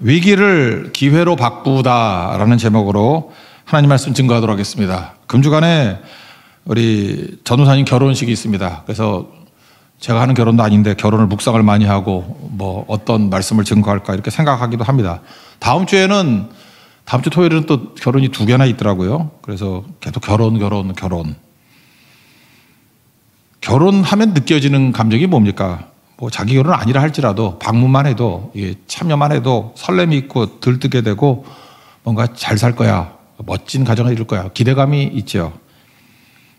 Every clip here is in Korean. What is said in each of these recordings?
위기를 기회로 바꾸다라는 제목으로 하나님 말씀 증거하도록 하겠습니다. 금주간에 우리 전우사님 결혼식이 있습니다. 그래서 제가 하는 결혼도 아닌데 결혼을 묵상을 많이 하고 뭐 어떤 말씀을 증거할까 이렇게 생각하기도 합니다. 다음 주 토요일은 또 결혼이 2개나 있더라고요. 그래서 계속 결혼하면 느껴지는 감정이 뭡니까? 뭐 자기 결혼 아니라 할지라도 방문만 해도 참여만 해도 설렘이 있고 들뜨게 되고 뭔가 잘 살 거야, 멋진 가정을 이룰 거야, 기대감이 있죠.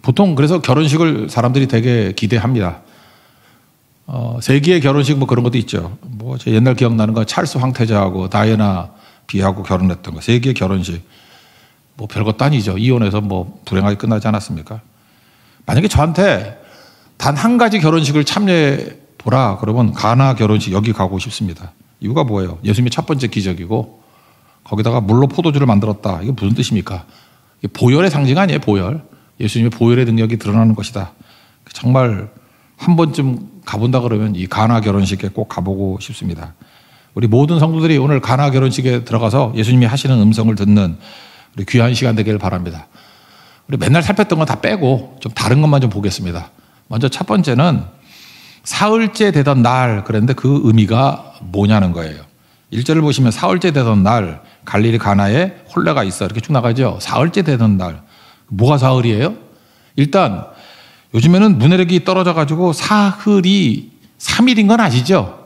보통 그래서 결혼식을 사람들이 되게 기대합니다. 세기의 결혼식 뭐 그런 것도 있죠. 뭐 제 옛날 기억나는 거 찰스 황태자하고 다이애나 비하고 결혼했던 거, 세기의 결혼식. 뭐 별것도 아니죠. 이혼해서 뭐 불행하게 끝나지 않았습니까? 만약에 저한테 단 한 가지 결혼식을 참여해 보라 그러면 가나 결혼식 여기 가고 싶습니다. 이유가 뭐예요? 예수님의 첫 번째 기적이고 거기다가 물로 포도주를 만들었다. 이게 무슨 뜻입니까? 이게 보혈의 상징 아니에요? 보혈. 예수님의 보혈의 능력이 드러나는 것이다. 정말 한 번쯤 가본다 그러면 이 가나 결혼식에 꼭 가보고 싶습니다. 우리 모든 성도들이 오늘 가나 결혼식에 들어가서 예수님이 하시는 음성을 듣는 우리 귀한 시간 되기를 바랍니다. 우리 맨날 살폈던 건 다 빼고 좀 다른 것만 좀 보겠습니다. 먼저 첫 번째는 사흘째 되던 날 그랬는데 그 의미가 뭐냐는 거예요. 1절을 보시면 사흘째 되던 날 갈릴리 가나에 혼례가 있어 이렇게 쭉 나가죠. 사흘째 되던 날. 뭐가 사흘이에요? 일단 요즘에는 문해력이 떨어져 가지고 사흘이 3일인 건 아시죠?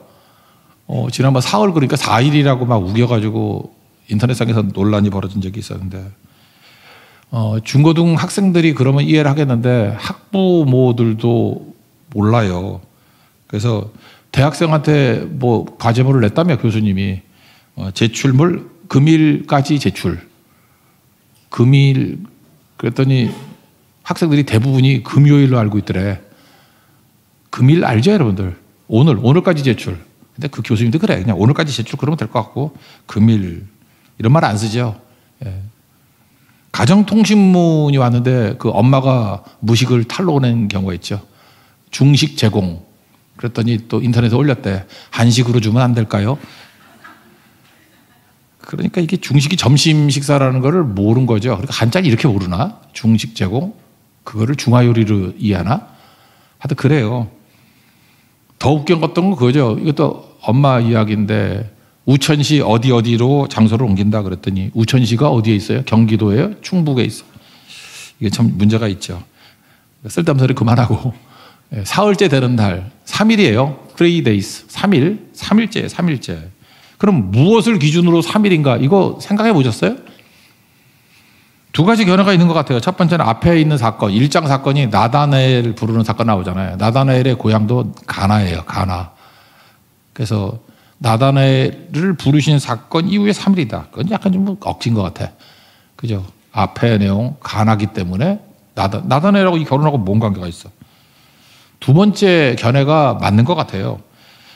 지난번 사흘 그러니까 4일이라고 막 우겨가지고 인터넷상에서 논란이 벌어진 적이 있었는데 중고등 학생들이 그러면 이해를 하겠는데 학부모들도 몰라요. 그래서 대학생한테 뭐 과제물을 냈다며 교수님이 제출물 금일까지 제출. 금일 그랬더니 학생들이 대부분이 금요일로 알고 있더래. 금일 알죠, 여러분들? 오늘까지 제출. 근데 그 교수님도 그래. 그냥 오늘까지 제출 그러면 될 것 같고 금일 이런 말 안 쓰죠. 예. 가정통신문이 왔는데 그 엄마가 무식을 탈로 낸 경우가 있죠. 중식 제공. 그랬더니 또 인터넷에 올렸대. 한식으로 주면 안 될까요? 그러니까 이게 중식이 점심 식사라는 거를 모르는 거죠. 그러니까 한자를 이렇게 모르나? 중식 제공? 그거를 중화요리로 이해하나? 하여튼 그래요. 더 웃긴 건 그거죠. 이것도 엄마 이야기인데 우천시 어디로 장소를 옮긴다 그랬더니 우천시가 어디에 있어요? 경기도예요? 충북에 있어. 이게 참 문제가 있죠. 쓸데없는 소리 그만하고 사흘째 되는 날 3일이에요. 3 days. 3일째. 그럼 무엇을 기준으로 3일인가? 이거 생각해 보셨어요? 두 가지 견해가 있는 것 같아요. 첫 번째는 앞에 있는 사건, 1장 사건이 나다나엘을 부르는 사건 나오잖아요. 나다나엘의 고향도 가나예요. 가나. 그래서 나다나엘을 부르신 사건 이후에 3일이다. 그건 약간 좀 억지인 것 같아. 그죠? 앞에 내용 가나기 때문에 나다나엘하고 이 결혼하고 뭔 관계가 있어? 두 번째 견해가 맞는 것 같아요.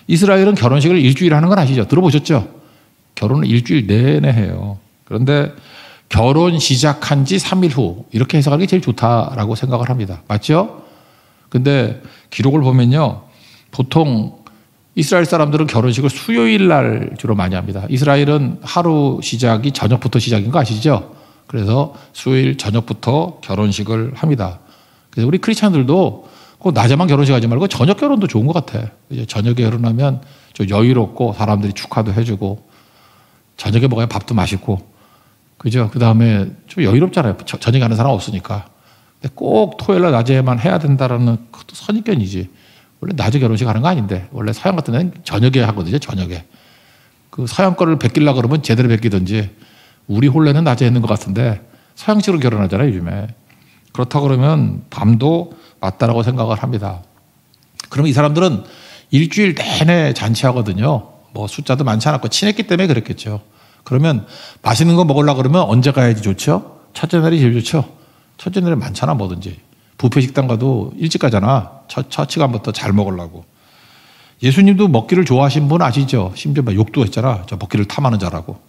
이스라엘은 결혼식을 일주일 하는 건 아시죠? 들어보셨죠? 결혼을 일주일 내내 해요. 그런데 결혼 시작한 지 3일 후 이렇게 해석하는 게 제일 좋다라고 생각을 합니다. 맞죠? 근데 기록을 보면요. 보통 이스라엘 사람들은 결혼식을 수요일 날 주로 많이 합니다. 이스라엘은 하루 시작이 저녁부터 시작인 거 아시죠? 그래서 수요일 저녁부터 결혼식을 합니다. 그래서 우리 크리스찬들도 꼭 낮에만 결혼식 하지 말고 저녁 결혼도 좋은 것 같아. 저녁에 결혼하면 좀 여유롭고 사람들이 축하도 해주고 저녁에 먹어야 밥도 맛있고 그죠? 그 다음에 좀 여유롭잖아요. 저녁에 하는 사람 없으니까. 근데 꼭 토요일 날 낮에만 해야 된다라는 그것도 선입견이지. 원래 낮에 결혼식 하는 거 아닌데 원래 서양 같은 데는 저녁에 하거든요. 저녁에. 그 서양 거를 베끼려고 그러면 제대로 베끼든지 우리 혼례는 낮에 했는 것 같은데 서양식으로 결혼하잖아요. 요즘에. 그렇다고 그러면 밤도 맞다라고 생각을 합니다. 그러면 이 사람들은 일주일 내내 잔치하거든요. 뭐 숫자도 많지 않았고 친했기 때문에 그랬겠죠. 그러면 맛있는 거 먹으려고 그러면 언제 가야지 좋죠? 첫째 날이 제일 좋죠. 첫째 날에 많잖아 뭐든지. 뷔페 식당 가도 일찍 가잖아. 첫 시간부터 잘 먹으려고. 예수님도 먹기를 좋아하신 분 아시죠? 심지어 막 욕도 했잖아. 저 먹기를 탐하는 자라고.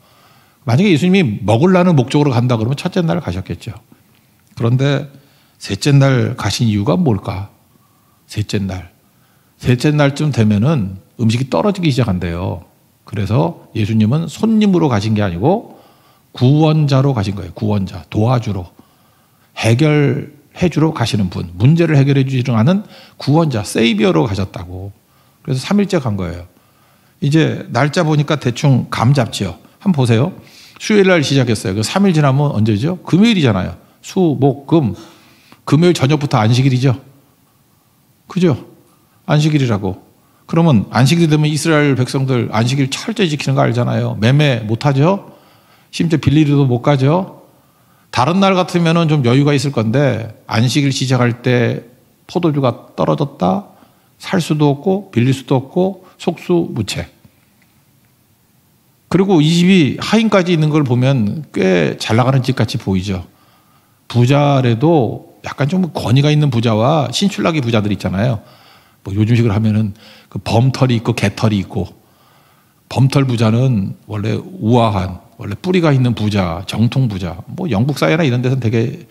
만약에 예수님이 먹으려는 목적으로 간다 그러면 첫째 날 가셨겠죠. 그런데 셋째 날 가신 이유가 뭘까? 셋째 날쯤 되면은 음식이 떨어지기 시작한대요. 그래서 예수님은 손님으로 가신 게 아니고 구원자로 가신 거예요. 구원자, 도와주러, 해결해 주러 가시는 분, 문제를 해결해 주시러 가는 구원자, 세이비어로 가셨다고. 그래서 3일째 간 거예요. 이제 날짜 보니까 대충 감 잡지요. 한번 보세요. 수요일 날 시작했어요. 3일 지나면 언제죠? 금요일이잖아요. 수, 목, 금. 금요일 저녁부터 안식일이죠. 그죠? 안식일이라고. 그러면 안식일이 되면 이스라엘 백성들 안식일 철저히 지키는 거 알잖아요. 매매 못하죠? 심지어 빌리리도 못 가죠? 다른 날 같으면 좀 여유가 있을 건데 안식일 시작할 때 포도주가 떨어졌다? 살 수도 없고 빌릴 수도 없고 속수무책. 그리고 이 집이 하인까지 있는 걸 보면 꽤 잘 나가는 집 같이 보이죠. 부자래도 약간 좀 권위가 있는 부자와 신출나기 부자들 있잖아요. 뭐 요즘식으로 하면은 그 범털이 있고 개털이 있고, 범털 부자는 원래 우아한, 원래 뿌리가 있는 부자, 정통 부자. 뭐 영국 사회나 이런 데서는 되게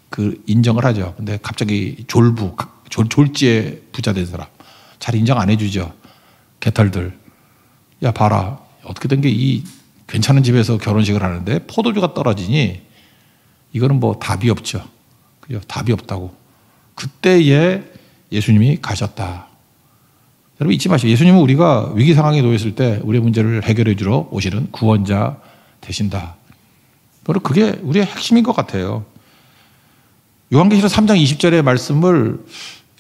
그 인정을 하죠. 근데 갑자기 졸지에 부자 된 사람 잘 인정 안 해주죠. 개털들. 야 봐라, 어떻게 된 게 이 괜찮은 집에서 결혼식을 하는데 포도주가 떨어지니 이거는 뭐 답이 없죠. 그죠? 답이 없다고. 그때에 예수님이 가셨다. 여러분 잊지 마시고, 예수님은 우리가 위기 상황에 놓였을 때 우리의 문제를 해결해 주러 오시는 구원자 되신다. 바로 그게 우리의 핵심인 것 같아요. 요한계시록 3장 20절의 말씀을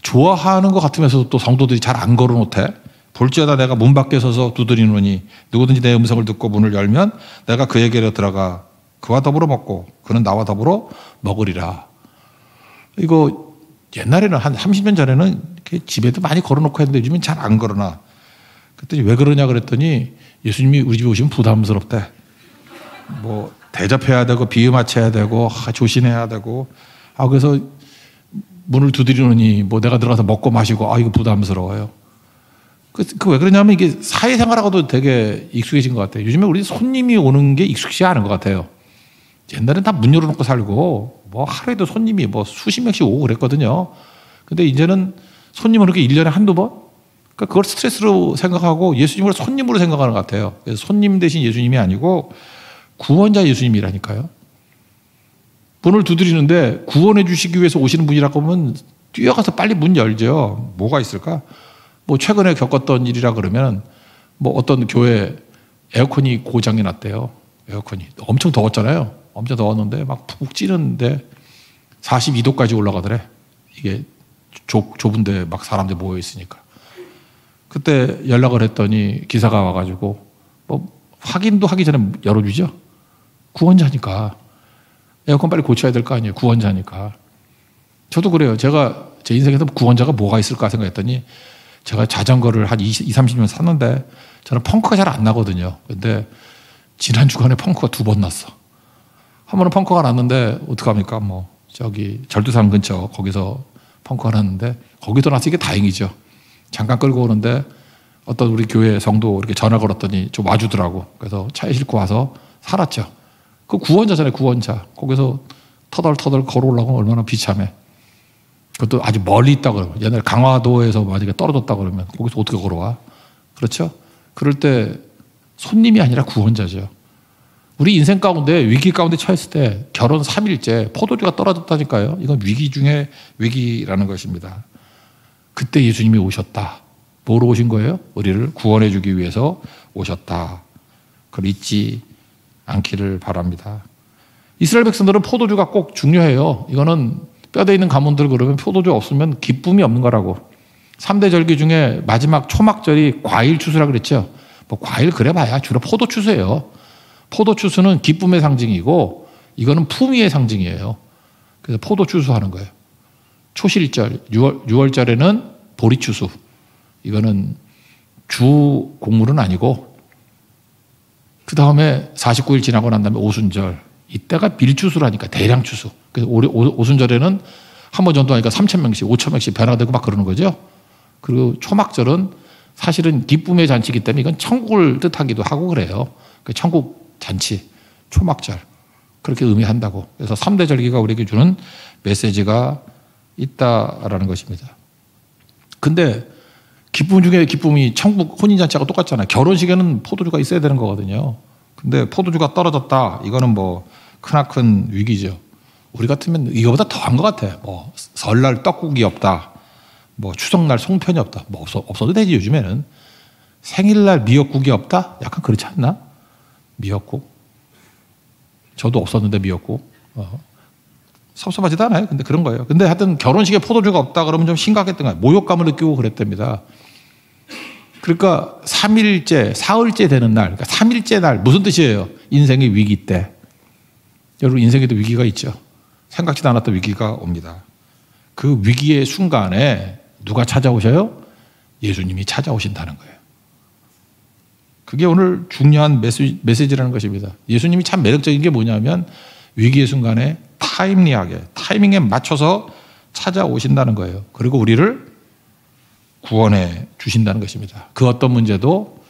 좋아하는 것 같으면서도 또 성도들이 잘 안 걸어놓대. 볼지어다 내가 문 밖에 서서 두드리노니 누구든지 내 음성을 듣고 문을 열면 내가 그에게로 들어가 그와 더불어 먹고 그는 나와 더불어 먹으리라. 이거 옛날에는 한 30년 전에는 이렇게 집에도 많이 걸어놓고 했는데 요즘은 잘 안 걸어놔. 그랬더니 왜 그러냐 그랬더니 예수님이 우리 집에 오시면 부담스럽대. 뭐 대접해야 되고 비유 맞춰야 되고 조신해야 되고. 그래서 문을 두드리노니 뭐 내가 들어가서 먹고 마시고 이거 부담스러워요. 그 왜 그러냐면 이게 사회생활하고도 되게 익숙해진 것 같아요. 요즘에 우리 손님이 오는 게 익숙치 않은 것 같아요. 옛날엔 다 문 열어놓고 살고 뭐 하루에도 손님이 뭐 수십 명씩 오고 그랬거든요. 근데 이제는 손님은 이렇게 1년에 한두 번? 그러니까 그걸 스트레스로 생각하고 예수님을 손님으로 생각하는 것 같아요. 그래서 손님 대신 예수님이 아니고 구원자 예수님이라니까요. 문을 두드리는데 구원해 주시기 위해서 오시는 분이라고 하면 뛰어가서 빨리 문 열죠. 뭐가 있을까? 뭐 최근에 겪었던 일이라 그러면 뭐 어떤 교회 에어컨이 고장이 났대요. 에어컨이 엄청 더웠잖아요. 엄청 더웠는데 막 푹 찌는데 42도까지 올라가더래. 이게 좁은데 막 사람들 모여 있으니까. 그때 연락을 했더니 기사가 와가지고 뭐 확인도 하기 전에 열어주죠. 구원자니까. 에어컨 빨리 고쳐야 될 거 아니에요. 구원자니까. 저도 그래요. 제가 제 인생에서 구원자가 뭐가 있을까 생각했더니 제가 자전거를 한 20, 30년 샀는데 저는 펑크가 잘 안 나거든요. 근데 지난 주간에 펑크가 2번 났어. 한 번은 펑크가 났는데 어떡합니까? 뭐 저기 절두산 근처 거기서 펑크가 났는데 거기도 나서 이게 다행이죠. 잠깐 끌고 오는데 어떤 우리 교회 성도 이렇게 전화 걸었더니 좀 와주더라고. 그래서 차에 싣고 와서 살았죠. 그 구원자잖아요. 구원자. 거기서 터덜터덜 걸어오려고 얼마나 비참해. 그것도 아주 멀리 있다 그러면, 옛날에 강화도에서 만약에 떨어졌다 그러면 거기서 어떻게 걸어와? 그렇죠? 그럴 때 손님이 아니라 구원자죠. 우리 인생 가운데 위기 가운데 처했을 때 결혼 3일째 포도주가 떨어졌다니까요. 이건 위기 중에 위기라는 것입니다. 그때 예수님이 오셨다. 뭐로 오신 거예요? 우리를 구원해 주기 위해서 오셨다. 그걸 잊지 않기를 바랍니다. 이스라엘 백성들은 포도주가 꼭 중요해요. 이거는 뼈대 있는 가문들 그러면 포도주 없으면 기쁨이 없는 거라고. 3대 절기 중에 마지막 초막절이 과일 추수라 그랬죠. 뭐 과일 그래봐야 주로 포도 추수예요. 포도 추수는 기쁨의 상징이고 이거는 품위의 상징이에요. 그래서 포도 추수하는 거예요. 초실절 6월절에는 보리 추수. 이거는 주 곡물은 아니고 그 다음에 49일 지나고 난 다음에 오순절. 이때가 밀추수라니까 대량 추수. 그래서 오순절에는 한 번 전도하니까 3,000명씩, 5,000명씩 변화되고 막 그러는 거죠. 그리고 초막절은 사실은 기쁨의 잔치이기 때문에 이건 천국을 뜻하기도 하고 그래요. 천국 잔치, 초막절 그렇게 의미한다고. 그래서 3대 절기가 우리에게 주는 메시지가 있다라는 것입니다. 근데 기쁨 중에 기쁨이 천국 혼인잔치하고 똑같잖아요. 결혼식에는 포도주가 있어야 되는 거거든요. 근데 포도주가 떨어졌다. 이거는 뭐 크나큰 위기죠. 우리 같으면 이거보다 더한 것 같아. 뭐 설날 떡국이 없다. 뭐 추석날 송편이 없다. 뭐 없어도 되지 요즘에는. 생일날 미역국이 없다? 약간 그렇지 않나? 미역국. 저도 없었는데 미역국. 섭섭하지도 않아요. 근데 그런 거예요. 근데 하여튼 결혼식에 포도주가 없다 그러면 좀 심각했던 거예요. 모욕감을 느끼고 그랬답니다. 그러니까 3일째, 사흘째 되는 날, 그러니까 3일째 날, 무슨 뜻이에요? 인생의 위기 때. 여러분 인생에도 위기가 있죠. 생각지도 않았던 위기가 옵니다. 그 위기의 순간에 누가 찾아오셔요? 예수님이 찾아오신다는 거예요. 그게 오늘 중요한 메시지라는 것입니다. 예수님이 참 매력적인 게 뭐냐면 위기의 순간에 타임리하게, 타이밍에 맞춰서 찾아오신다는 거예요. 그리고 우리를 구원해 주신다는 것입니다. 그 어떤 문제도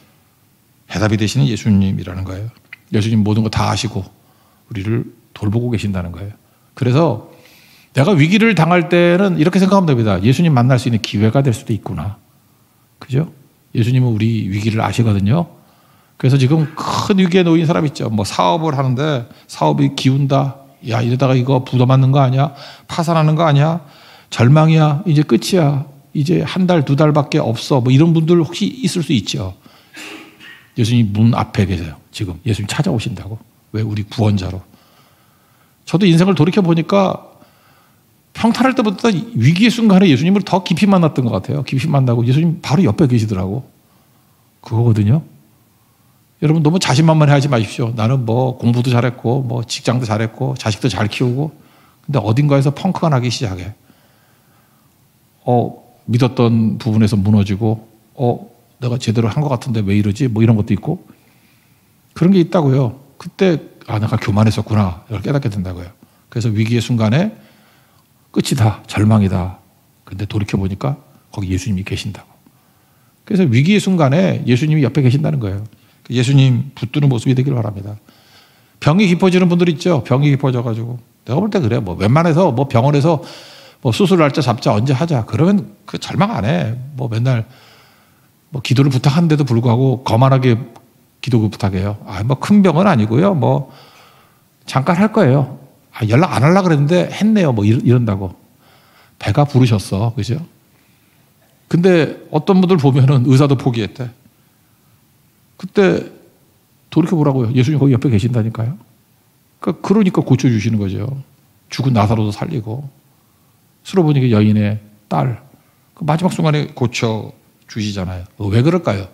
해답이 되시는 예수님이라는 거예요. 예수님 모든 거 다 아시고 우리를 돌보고 계신다는 거예요. 그래서 내가 위기를 당할 때는 이렇게 생각하면 됩니다. 예수님 만날 수 있는 기회가 될 수도 있구나. 그죠? 예수님은 우리 위기를 아시거든요. 그래서 지금 큰 위기에 놓인 사람 있죠. 뭐 사업을 하는데 사업이 기운다. 야, 이러다가 이거 부도 맞는 거 아니야? 파산하는 거 아니야? 절망이야. 이제 끝이야. 이제 한 달, 두 달밖에 없어. 뭐 이런 분들 혹시 있을 수 있죠. 예수님 문 앞에 계세요. 지금 예수님 찾아오신다고. 왜? 우리 구원자로. 저도 인생을 돌이켜보니까 평탄할 때보다 위기의 순간에 예수님을 더 깊이 만났던 것 같아요. 깊이 만나고 예수님 바로 옆에 계시더라고. 그거거든요. 여러분 너무 자신만만해 하지 마십시오. 나는 뭐 공부도 잘했고 뭐 직장도 잘했고 자식도 잘 키우고 근데 어딘가에서 펑크가 나기 시작해. 믿었던 부분에서 무너지고 내가 제대로 한 것 같은데 왜 이러지? 뭐 이런 것도 있고 그런 게 있다고요. 그때 내가 교만했었구나 이걸 깨닫게 된다고요. 그래서 위기의 순간에 끝이다. 절망이다. 근데 돌이켜보니까 거기 예수님이 계신다고. 그래서 위기의 순간에 예수님이 옆에 계신다는 거예요. 예수님 붙드는 모습이 되길 바랍니다. 병이 깊어지는 분들 있죠. 병이 깊어져가지고 내가 볼 때 그래. 뭐 웬만해서 뭐 병원에서 뭐 수술 날짜 잡자 언제 하자. 그러면 그 절망 안 해. 뭐 맨날 뭐 기도를 부탁하는데도 불구하고 거만하게 기도 부탁해요. 뭐 큰 병은 아니고요. 뭐 잠깐 할 거예요. 연락 안 하려고 그랬는데 했네요. 뭐 이런다고. 배가 부르셨어. 그죠? 근데 어떤 분들 보면은 의사도 포기했대. 그때 돌이켜보라고요. 예수님 거기 옆에 계신다니까요. 그러니까 고쳐주시는 거죠. 죽은 나사로도 살리고 수로보니게 여인의 딸 마지막 순간에 고쳐주시잖아요. 왜 그럴까요?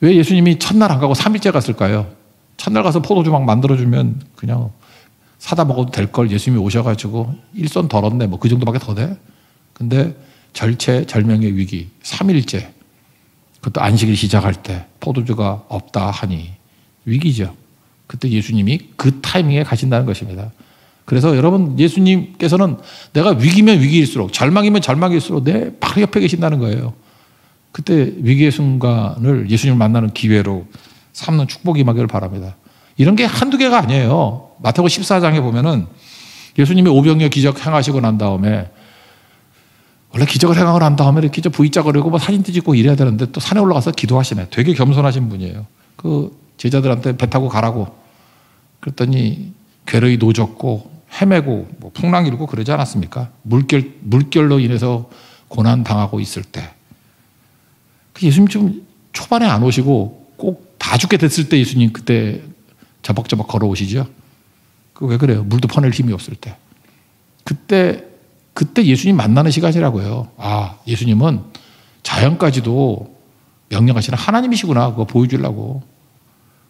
왜 예수님이 첫날 안 가고 3일째 갔을까요? 첫날 가서 포도주 막 만들어주면 그냥 사다 먹어도 될 걸 예수님이 오셔가지고 일손 덜었네. 뭐 그 정도밖에 더 돼? 근데 절체절명의 위기 3일째 그것도 안식일 시작할 때 포도주가 없다 하니 위기죠. 그때 예수님이 그 타이밍에 가신다는 것입니다. 그래서 여러분 예수님께서는 내가 위기면 위기일수록 절망이면 절망일수록 내 바로 옆에 계신다는 거예요. 그때 위기의 순간을 예수님을 만나는 기회로 삼는 축복이 임하기를 바랍니다. 이런 게 한두 개가 아니에요. 마태복음 14장에 보면은 예수님이 오병이어 기적 행하시고 난 다음에 원래 기적을 행하고 난 다음에 이렇게 V자 그리고 뭐 사진도 찍고 이래야 되는데 또 산에 올라가서 기도하시네. 되게 겸손하신 분이에요. 그 제자들한테 배 타고 가라고 그랬더니 괴로이 노졌고 헤매고 뭐 풍랑 일고 그러지 않았습니까? 물결로 인해서 고난 당하고 있을 때 예수님 좀 초반에 안 오시고 꼭 다 죽게 됐을 때 예수님 그때 저벅저벅 걸어오시죠. 그 왜 그래요? 물도 퍼낼 힘이 없을 때. 그때 예수님 만나는 시간이라고요. 예수님은 자연까지도 명령하시는 하나님이시구나. 그거 보여주려고.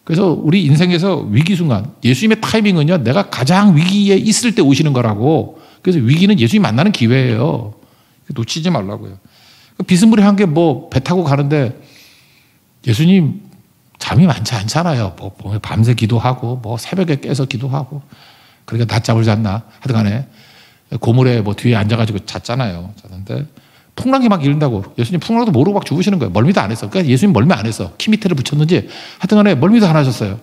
그래서 우리 인생에서 위기 순간, 예수님의 타이밍은요, 내가 가장 위기에 있을 때 오시는 거라고. 그래서 위기는 예수님 만나는 기회예요. 놓치지 말라고요. 비스무리한 게 뭐 배 타고 가는데 예수님 잠이 많지 않잖아요. 뭐 밤새 기도하고 뭐 새벽에 깨서 기도하고 그러니까 낮잠을 잤나 하여튼 간에 고물에 뭐 뒤에 앉아가지고 잤잖아요. 잤는데 풍랑이 막 일다고 예수님 풍랑도 모르고 막 죽으시는 거예요. 멀미도 안 했어. 그러니까 예수님 멀미 안 했어. 키 밑에를 붙였는지 하여튼 간에 멀미도 안 하셨어요.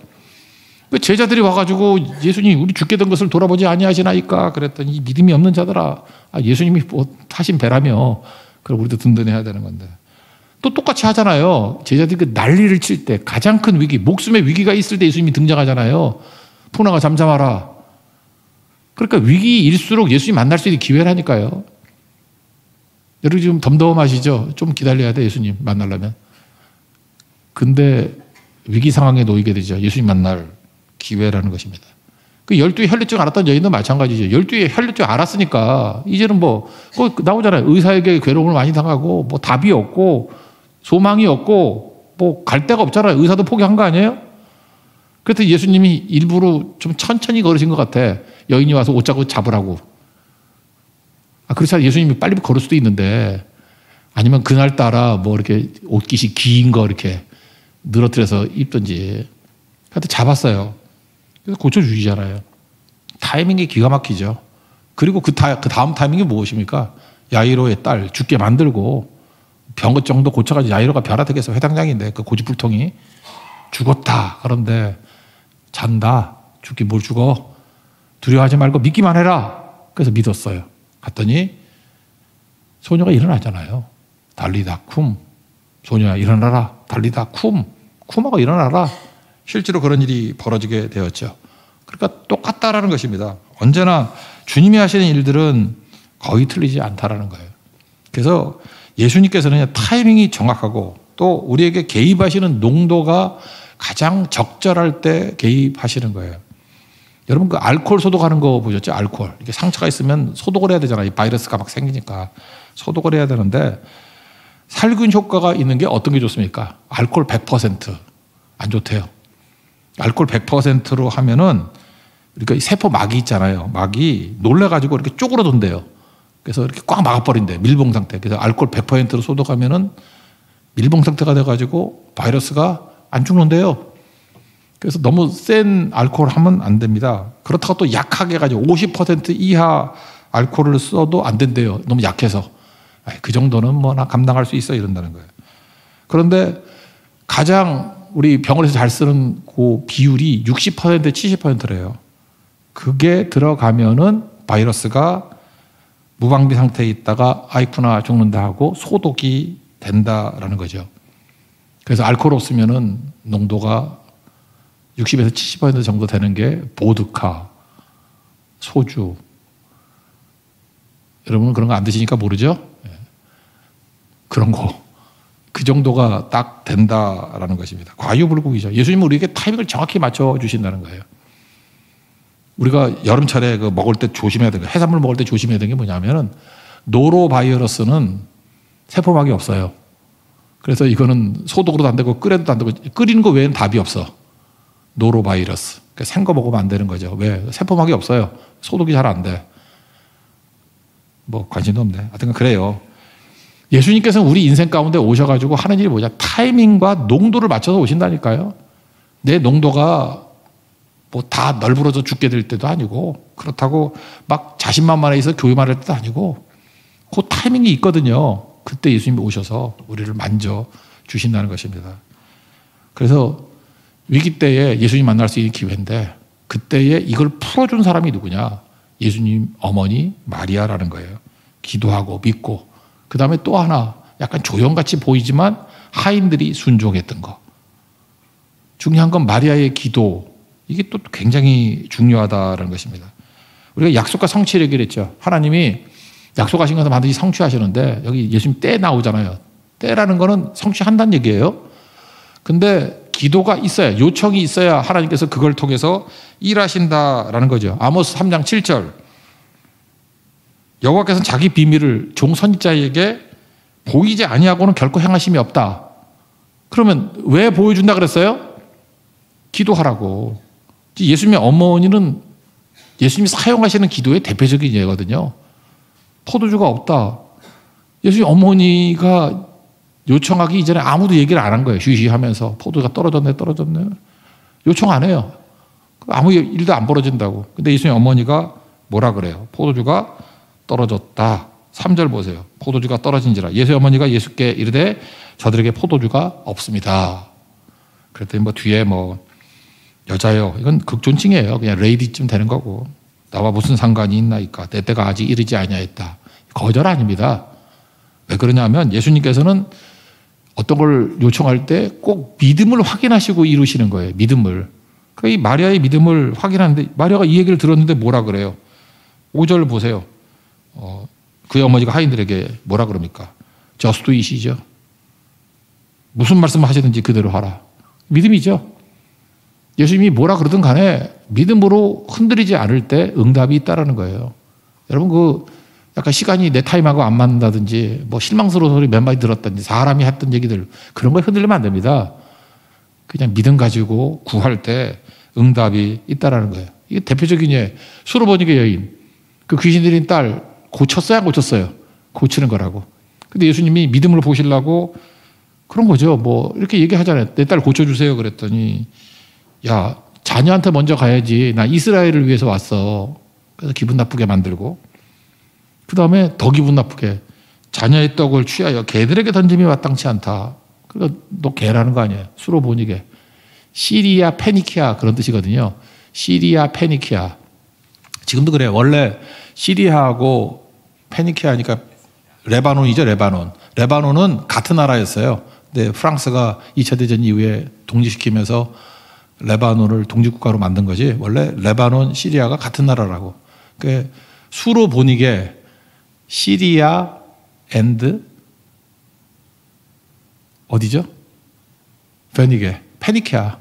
왜 제자들이 와가지고 예수님 우리 죽게 된 것을 돌아보지 아니하시나이까 그랬더니 믿음이 없는 자들아 예수님이 뭐 타신 배라며 그럼 우리도 든든해야 되는 건데. 또 똑같이 하잖아요. 제자들이 그 난리를 칠 때 가장 큰 위기, 목숨의 위기가 있을 때 예수님이 등장하잖아요. 풍랑아 잠잠하라. 그러니까 위기일수록 예수님 만날 수 있는 기회라니까요. 여러분 지금 덤덤하시죠? 좀 기다려야 돼, 예수님 만나려면. 근데 위기 상황에 놓이게 되죠. 예수님 만날 기회라는 것입니다. 그 12에 혈류증 알았던 여인도 마찬가지죠. 12에 혈류증 알았으니까 이제는 뭐 나오잖아요. 의사에게 괴로움을 많이 당하고 뭐 답이 없고 소망이 없고 뭐 갈 데가 없잖아요. 의사도 포기한 거 아니에요? 그래서 예수님이 일부러 좀 천천히 걸으신 것 같아. 여인이 와서 옷자고 잡으라고. 그렇지 예수님이 빨리 걸을 수도 있는데 아니면 그날따라 뭐 이렇게 옷깃이 긴 거 이렇게 늘어뜨려서 입든지. 하여튼 잡았어요. 그래서 고쳐주시잖아요. 타이밍이 기가 막히죠. 그리고 그 다음 타이밍이 무엇입니까? 야이로의 딸 죽게 만들고 병 정도 고쳐가지고 야이로가 변화되겠어. 회당장인데 그 고집불통이 죽었다. 그런데 잔다. 죽기 뭘 죽어. 두려워하지 말고 믿기만 해라. 그래서 믿었어요. 갔더니 소녀가 일어나잖아요. 달리다 쿰. 소녀야 일어나라. 달리다 쿰. 쿰하고 일어나라. 실제로 그런 일이 벌어지게 되었죠. 그러니까 똑같다라는 것입니다. 언제나 주님이 하시는 일들은 거의 틀리지 않다라는 거예요. 그래서 예수님께서는 타이밍이 정확하고 또 우리에게 개입하시는 농도가 가장 적절할 때 개입하시는 거예요. 여러분 그 알코올 소독하는 거 보셨죠? 알코올. 이게 상처가 있으면 소독을 해야 되잖아요. 이 바이러스가 막 생기니까 소독을 해야 되는데 살균 효과가 있는 게 어떤 게 좋습니까? 알코올 100%안 좋대요. 알코올 100%로 하면은 그러니까 세포 막이 있잖아요. 막이 놀래가지고 이렇게 쪼그러든대요. 그래서 이렇게 꽉 막아버린대. 밀봉 상태. 그래서 알코올 100%로 소독하면은 밀봉 상태가 돼가지고 바이러스가 안 죽는데요. 그래서 너무 센 알코올 하면 안 됩니다. 그렇다고 또 약하게 해가지고 50% 이하 알코올을 써도 안 된대요. 너무 약해서. 그 정도는 뭐 나 감당할 수 있어 이런다는 거예요. 그런데 가장 우리 병원에서 잘 쓰는 그 비율이 60% 70%래요. 그게 들어가면은 바이러스가 무방비 상태에 있다가 아이쿠나 죽는다 하고 소독이 된다라는 거죠. 그래서 알코올 없으면은 농도가 60에서 70% 정도 되는 게 보드카, 소주. 여러분은 그런 거 안 드시니까 모르죠? 그런 거. 그 정도가 딱 된다라는 것입니다. 과유불급이죠. 예수님은 우리에게 타이밍을 정확히 맞춰주신다는 거예요. 우리가 여름철에 그 먹을 때 조심해야 되는 거, 해산물 먹을 때 조심해야 되는 게 뭐냐면은 노로바이러스는 세포막이 없어요. 그래서 이거는 소독으로도 안 되고 끓여도 안 되고 끓이는 거 외에는 답이 없어. 노로바이러스. 그러니까 생거 먹으면 안 되는 거죠. 왜? 세포막이 없어요. 소독이 잘 안 돼. 뭐 관심도 없네. 하여튼 그래요. 예수님께서는 우리 인생 가운데 오셔가지고 하는 일이 뭐냐? 타이밍과 농도를 맞춰서 오신다니까요. 내 농도가 뭐 다 널브러져 죽게 될 때도 아니고 그렇다고 막 자신만만해서 교회만 할 때도 아니고 그 타이밍이 있거든요. 그때 예수님이 오셔서 우리를 만져 주신다는 것입니다. 그래서 위기 때에 예수님 만날 수 있는 기회인데 그때에 이걸 풀어준 사람이 누구냐? 예수님 어머니 마리아라는 거예요. 기도하고 믿고 그 다음에 또 하나 약간 조형같이 보이지만 하인들이 순종했던 거. 중요한 건 마리아의 기도. 이게 또 굉장히 중요하다는 것입니다. 우리가 약속과 성취를 얘기를 했죠. 하나님이 약속하신 것은 반드시 성취하시는데 여기 예수님 때 나오잖아요. 때라는 거는 성취한다는 얘기예요. 근데 기도가 있어야, 요청이 있어야 하나님께서 그걸 통해서 일하신다라는 거죠. 아모스 3장 7절. 여호와께서는 자기 비밀을 종 선지자에게 보이지 아니하고는 결코 행하심이 없다. 그러면 왜 보여준다 그랬어요? 기도하라고. 예수님의 어머니는 예수님이 사용하시는 기도의 대표적인 예거든요. 포도주가 없다. 예수님 어머니가 요청하기 이전에 아무도 얘기를 안 한 거예요. 휴시하면서 포도가 떨어졌네. 요청 안 해요. 아무 일도 안 벌어진다고. 근데 예수님 어머니가 뭐라 그래요? 포도주가 떨어졌다. 3절 보세요. 포도주가 떨어진지라. 예수 어머니가 예수께 이르되 저들에게 포도주가 없습니다. 그랬더니 뭐 뒤에 뭐 여자요. 이건 극존칭이에요. 그냥 레이디쯤 되는 거고. 나와 무슨 상관이 있나이까. 내 때가 아직 이르지 아니하였다. 거절 아닙니다. 왜 그러냐면 예수님께서는 어떤 걸 요청할 때 꼭 믿음을 확인하시고 이루시는 거예요. 믿음을. 그러니까 이 마리아의 믿음을 확인하는데 마리아가 이 얘기를 들었는데 뭐라 그래요? 5절 보세요. 그의 어머니가 하인들에게 뭐라 그럽니까? Just do it이죠. 무슨 말씀을 하시든지 그대로 하라. 믿음이죠. 예수님이 뭐라 그러든 간에 믿음으로 흔들리지 않을 때 응답이 있다라는 거예요. 여러분 약간 시간이 내 타임하고 안 맞는다든지 뭐 실망스러운 소리 몇 마디 들었다든지 사람이 했던 얘기들 그런 거에 흔들리면 안 됩니다. 그냥 믿음 가지고 구할 때 응답이 있다라는 거예요. 이게 대표적인 예 수로보니게 여인 그 귀신 들린 딸 고쳤어요 안 고쳤어요? 고치는 거라고. 근데 예수님이 믿음을 보시려고 그런 거죠. 뭐 이렇게 얘기하잖아요. 내 딸 고쳐주세요 그랬더니 야 자녀한테 먼저 가야지. 나 이스라엘을 위해서 왔어. 그래서 기분 나쁘게 만들고 그 다음에 더 기분 나쁘게 자녀의 떡을 취하여 개들에게 던짐이 마땅치 않다. 그러니까 너 개라는 거 아니에요. 수로보니게. 시리아 페니키아 그런 뜻이거든요. 시리아 페니키아. 지금도 그래요. 원래 시리아하고 페니키아니까 레바논이죠. 레바논은 같은 나라였어요. 근데 프랑스가 2차 대전 이후에 독립시키면서 레바논을 독립국가로 만든 거지. 원래 레바논, 시리아가 같은 나라라고. 그러니까 수로보니게 시리아 앤드 어디죠? 페니키아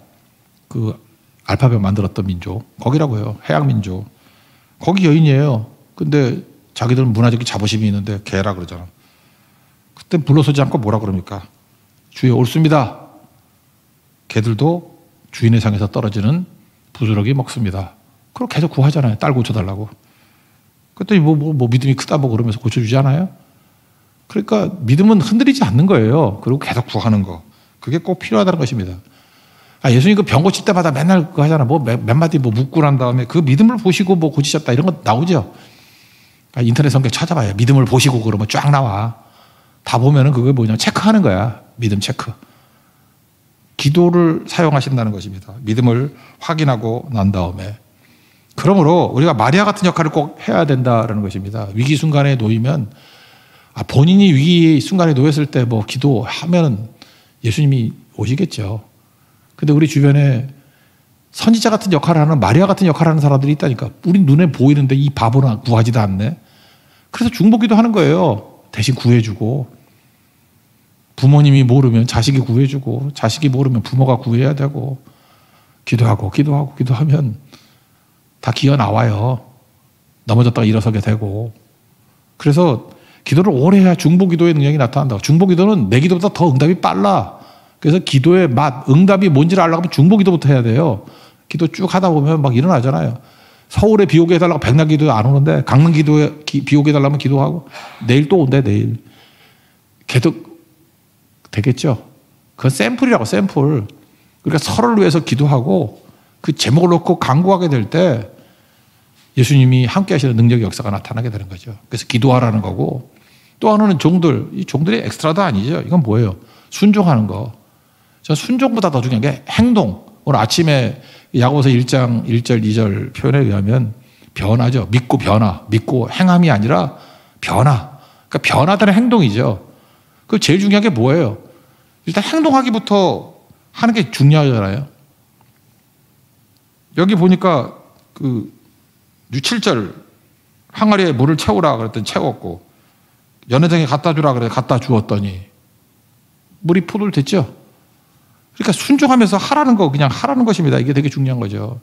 그 알파벳 만들었던 민족 거기라고 해요. 해양민족 거기 여인이에요. 근데 자기들은 문화적인 자부심이 있는데 개라 그러잖아. 그때 불러서지 않고 뭐라 그럽니까? 주여 옳습니다. 개들도 주인의 상에서 떨어지는 부스러기 먹습니다. 그걸 계속 구하잖아요. 딸 고쳐달라고. 그랬더니 뭐 믿음이 크다 뭐 그러면서 고쳐주지 않아요? 그러니까 믿음은 흔들리지 않는 거예요. 그리고 계속 구하는 거. 그게 꼭 필요하다는 것입니다. 예수님 그 병 고칠 때마다 맨날 그거 하잖아. 뭐 몇 마디 뭐 묻고 난 다음에 그 믿음을 보시고 뭐 고치셨다 이런 거 나오죠. 인터넷 성경 찾아봐요. 믿음을 보시고 그러면 쫙 나와. 다 보면은 그게 뭐냐. 체크하는 거야. 믿음 체크. 기도를 사용하신다는 것입니다. 믿음을 확인하고 난 다음에. 그러므로 우리가 마리아 같은 역할을 꼭 해야 된다는 것입니다. 위기 순간에 놓이면 본인이 위기 순간에 놓였을 때 뭐 기도하면 예수님이 오시겠죠. 근데 우리 주변에 선지자 같은 역할을 하는 마리아 같은 역할을 하는 사람들이 있다니까. 우리 눈에 보이는데 이 바보는 구하지도 않네. 그래서 중보기도 하는 거예요. 대신 구해주고. 부모님이 모르면 자식이 구해주고 자식이 모르면 부모가 구해야 되고 기도하면 다 기어 나와요. 넘어졌다가 일어서게 되고. 그래서 기도를 오래 해야 중보기도의 능력이 나타난다고. 중보기도는 내 기도보다 더 응답이 빨라. 그래서 기도의 맛, 응답이 뭔지를 알려고 하면 중보기도부터 해야 돼요. 기도 쭉 하다 보면 막 일어나잖아요. 서울에 비 오게 해달라고 백날 기도에 안 오는데 강릉 기도에 비 오게 해달라면 기도하고 내일 또 온대 내일. 계속 되겠죠. 그건 샘플이라고 샘플. 그러니까 서로를 위해서 기도하고 그 제목을 놓고 간구하게 될 때 예수님이 함께 하시는 능력의 역사가 나타나게 되는 거죠. 그래서 기도하라는 거고 또 하나는 종들. 이 종들이 엑스트라도 아니죠. 이건 뭐예요? 순종하는 거. 저 순종보다 더 중요한 게 행동. 오늘 아침에 야고보서 1장 1절 2절 표현에 의하면 변화죠. 믿고 변화. 믿고 행함이 아니라 변화. 그러니까 변화되는 행동이죠. 그 제일 중요한 게 뭐예요? 일단 행동하기부터 하는 게 중요하잖아요. 여기 보니까 그 7절 항아리에 물을 채우라 그랬더니 채웠고 연회장에 갖다 주라 그래 갖다 주었더니 물이 포도를 됐죠. 그러니까 순종하면서 하라는 거 그냥 하라는 것입니다. 이게 되게 중요한 거죠.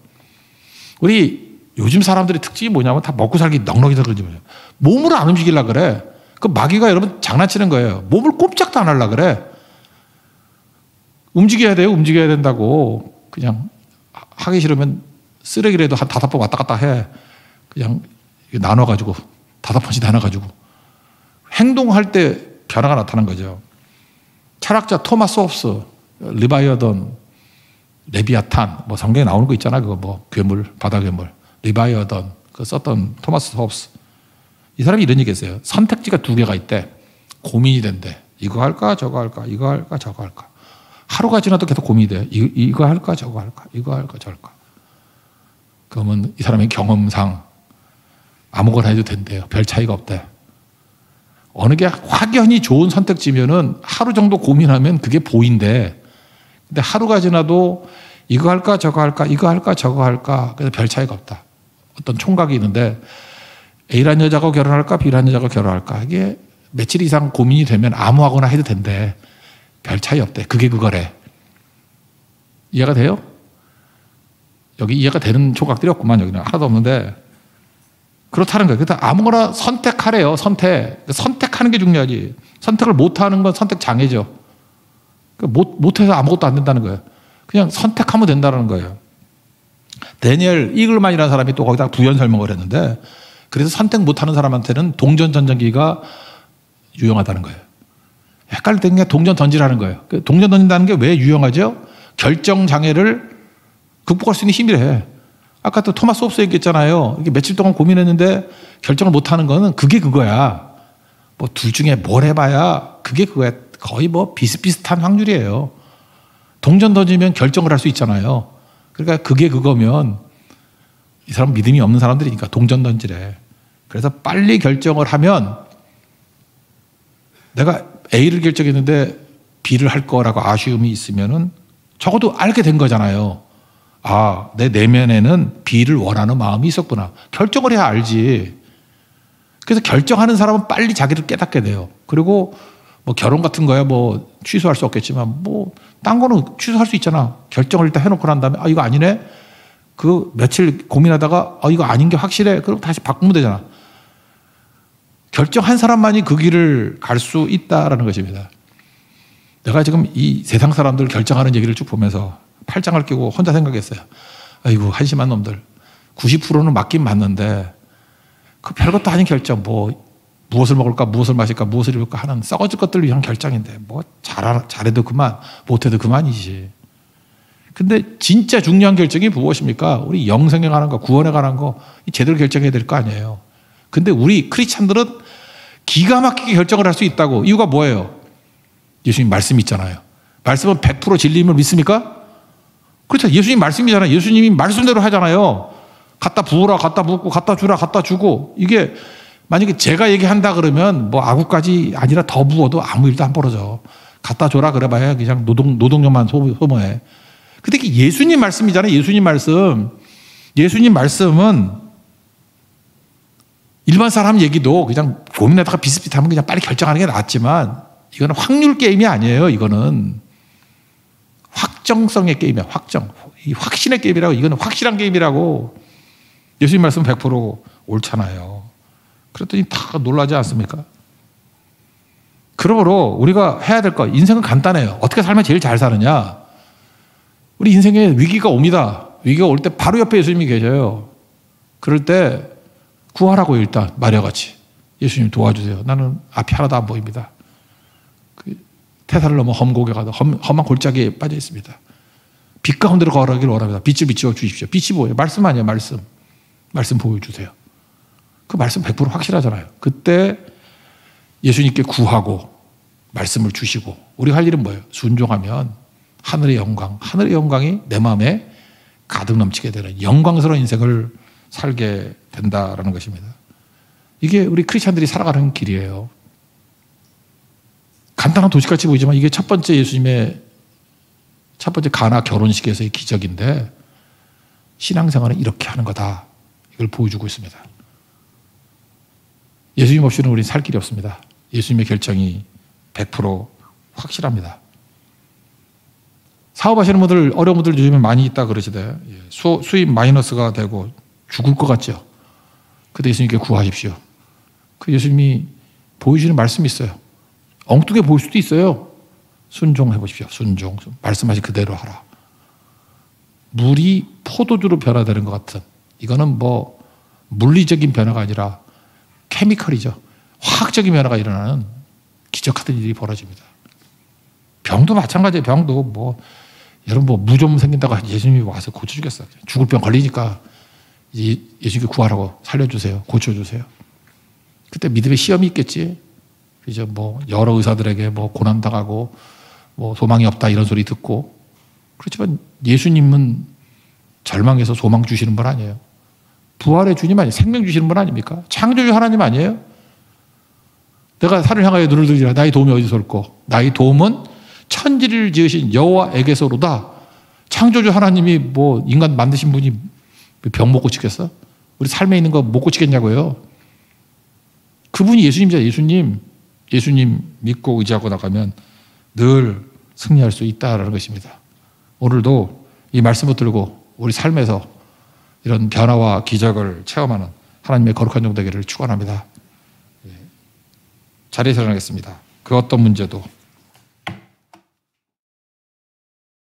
우리 요즘 사람들의 특징이 뭐냐면 다 먹고 살기 넉넉히 들어지 뭐냐. 몸을 안 움직이려고 그래. 그 마귀가 여러분 장난치는 거예요. 몸을 꼼짝도 안 하려고 그래. 움직여야 돼요. 움직여야 된다고. 그냥 하기 싫으면 쓰레기라도 한 5번 왔다 갔다 해. 그냥 나눠가지고 5번씩 나눠가지고 행동할 때 변화가 나타난 거죠. 철학자 토마스 홉스, 리바이어던, 레비아탄, 뭐 성경에 나오는 거 있잖아. 그거 뭐 괴물, 바다 괴물, 리바이어던 그 썼던 토마스 홉스. 이 사람이 이런 얘기했어요. 선택지가 2개가 있대. 고민이 된대. 이거 할까 저거 할까 이거 할까 저거 할까. 하루가 지나도 계속 고민이 돼. 이거 할까 저거 할까 이거 할까 저거 할까. 그러면 이 사람의 경험상 아무거나 해도 된대요. 별 차이가 없대. 어느 게 확연히 좋은 선택지면은 하루 정도 고민하면 그게 보인대. 근데 하루가 지나도 이거 할까 저거 할까 이거 할까 저거 할까 그래서 별 차이가 없다. 어떤 총각이 있는데 A란 여자하고 결혼할까 B란 여자하고 결혼할까 이게 며칠 이상 고민이 되면 아무하거나 해도 된대. 별 차이 없대. 그게 그거래. 이해가 돼요? 여기 이해가 되는 총각들이 없구만. 여기는 하나도 없는데 그렇다는 거예요. 그래서 아무거나 선택하래요. 선택하는 게 중요하지. 선택을 못하는 건 선택 장애죠. 못해서 아무것도 안 된다는 거예요. 그냥 선택하면 된다는 거예요. 데니엘 이글만이라는 사람이 또 거기다 부연 설명을 했는데 그래서 선택 못하는 사람한테는 동전 전전기가 유용하다는 거예요. 헷갈리는 게 동전 던지라는 거예요. 동전 던진다는 게 왜 유용하죠? 결정 장애를 극복할 수 있는 힘이래. 아까 또 토마스 홉스 얘기했잖아요. 이게 며칠 동안 고민했는데 결정을 못하는 거는 그게 그거야. 뭐 둘 중에 뭘 해봐야 그게 그거야. 거의 뭐 비슷비슷한 확률이에요. 동전 던지면 결정을 할 수 있잖아요. 그러니까 그게 그거면 이 사람 믿음이 없는 사람들이니까 동전 던지래. 그래서 빨리 결정을 하면 내가 A를 결정했는데 B를 할 거라고 아쉬움이 있으면은 적어도 알게 된 거잖아요. 아, 내 내면에는 B를 원하는 마음이 있었구나. 결정을 해야 알지. 그래서 결정하는 사람은 빨리 자기를 깨닫게 돼요. 그리고 뭐 결혼 같은 거야 뭐 취소할 수 없겠지만 뭐 딴 거는 취소할 수 있잖아. 결정을 일단 해놓고 난 다음에 아 이거 아니네. 그 며칠 고민하다가 아 이거 아닌 게 확실해. 그럼 다시 바꾸면 되잖아. 결정한 사람만이 그 길을 갈 수 있다라는 것입니다. 내가 지금 이 세상 사람들 결정하는 얘기를 쭉 보면서 팔짱을 끼고 혼자 생각했어요. 아이고 한심한 놈들. 90%는 맞긴 맞는데 그 별것도 아닌 결정 뭐 무엇을 먹을까 무엇을 마실까 무엇을 입을까 하는 썩어질 것들을 위한 결정인데 뭐 잘해도 그만 못해도 그만이지. 근데 진짜 중요한 결정이 무엇입니까? 우리 영생에 관한 거 구원에 관한 거 제대로 결정해야 될 거 아니에요. 근데 우리 크리스찬들은 기가 막히게 결정을 할 수 있다고. 이유가 뭐예요? 예수님 말씀이 있잖아요. 말씀은 100% 진리임을 믿습니까? 그렇죠. 예수님 말씀이잖아요. 예수님이 말씀대로 하잖아요. 갖다 부으라, 갖다 붓고, 갖다 주라, 갖다 주고. 이게 만약에 제가 얘기한다 그러면 뭐 아구까지 아니라 더 부어도 아무 일도 안 벌어져. 갖다 줘라 그래봐야 그냥 노동력만 소모해. 근데 이게 예수님 말씀이잖아요. 예수님 말씀. 예수님 말씀은 일반 사람 얘기도 그냥 고민하다가 비슷비슷하면 그냥 빨리 결정하는 게 낫지만 이거는 확률 게임이 아니에요. 이거는 확정성의 게임이야. 이 확신의 게임이라고. 이거는 확실한 게임이라고. 예수님 말씀 100% 옳잖아요. 그랬더니 다 놀라지 않습니까? 그러므로 우리가 해야 될 거, 인생은 간단해요. 어떻게 살면 제일 잘 사느냐? 우리 인생에 위기가 옵니다. 위기가 올 때 바로 옆에 예수님이 계셔요. 그럴 때 구하라고 일단 마리아같이. 예수님 도와주세요. 나는 앞이 하나도 안 보입니다. 태산을 넘어 험곡에 가다 험한 골짜기에 빠져 있습니다. 빛 가운데로 걸어가기를 원합니다. 빛을 비추어 주십시오. 빛이 뭐예요? 말씀 아니에요. 말씀 보여주세요. 그 말씀 100% 확실하잖아요. 그때 예수님께 구하고 말씀을 주시고 우리가 할 일은 뭐예요? 순종하면 하늘의 영광이 내 마음에 가득 넘치게 되는 영광스러운 인생을 살게 된다라는 것입니다. 이게 우리 크리스찬들이 살아가는 길이에요. 간단한 도시같이 보이지만 이게 첫 번째 가나 결혼식에서의 기적인데 신앙생활은 이렇게 하는 거다. 이걸 보여주고 있습니다. 예수님 없이는 우리는 살 길이 없습니다. 예수님의 결정이 100% 확실합니다. 사업하시는 분들, 어려운 분들 요즘에 많이 있다 그러시대. 수입 마이너스가 되고 죽을 것 같죠. 그때 예수님께 구하십시오. 그 예수님이 보여주는 말씀이 있어요. 엉뚱해 보일 수도 있어요. 순종해 보십시오. 순종. 말씀하신 그대로 하라. 물이 포도주로 변화되는 것 같은, 이거는 뭐 물리적인 변화가 아니라 케미컬이죠. 화학적인 변화가 일어나는 기적같은 일이 벌어집니다. 병도 마찬가지예요. 병도 뭐 여러분 뭐 무좀 생긴다고 예수님이 와서 고쳐주겠어요. 죽을 병 걸리니까 예수님께 구하라고 살려주세요. 고쳐주세요. 그때 믿음의 시험이 있겠지. 그죠? 뭐 여러 의사들에게 뭐 고난당하고 뭐 소망이 없다 이런 소리 듣고. 그렇지만 예수님은 절망해서 소망 주시는 분 아니에요. 부활의 주님 아니에요. 생명 주시는 분 아닙니까? 창조주 하나님 아니에요? 내가 산을 향하여 눈을 들리라. 나의 도움이 어디서 올꼬? 나의 도움은 천지를 지으신 여호와에게서로다. 창조주 하나님이 뭐 인간 만드신 분이 병 못 고치겠어? 우리 삶에 있는 거 못 고치겠냐고요. 그분이 예수님이잖아요. 예수님 믿고 의지하고 나가면 늘 승리할 수 있다라는 것입니다. 오늘도 이 말씀을 들고 우리 삶에서 이런 변화와 기적을 체험하는 하나님의 거룩한 종 되기를 축원합니다. 자리에서 일어나겠습니다. 그 어떤 문제도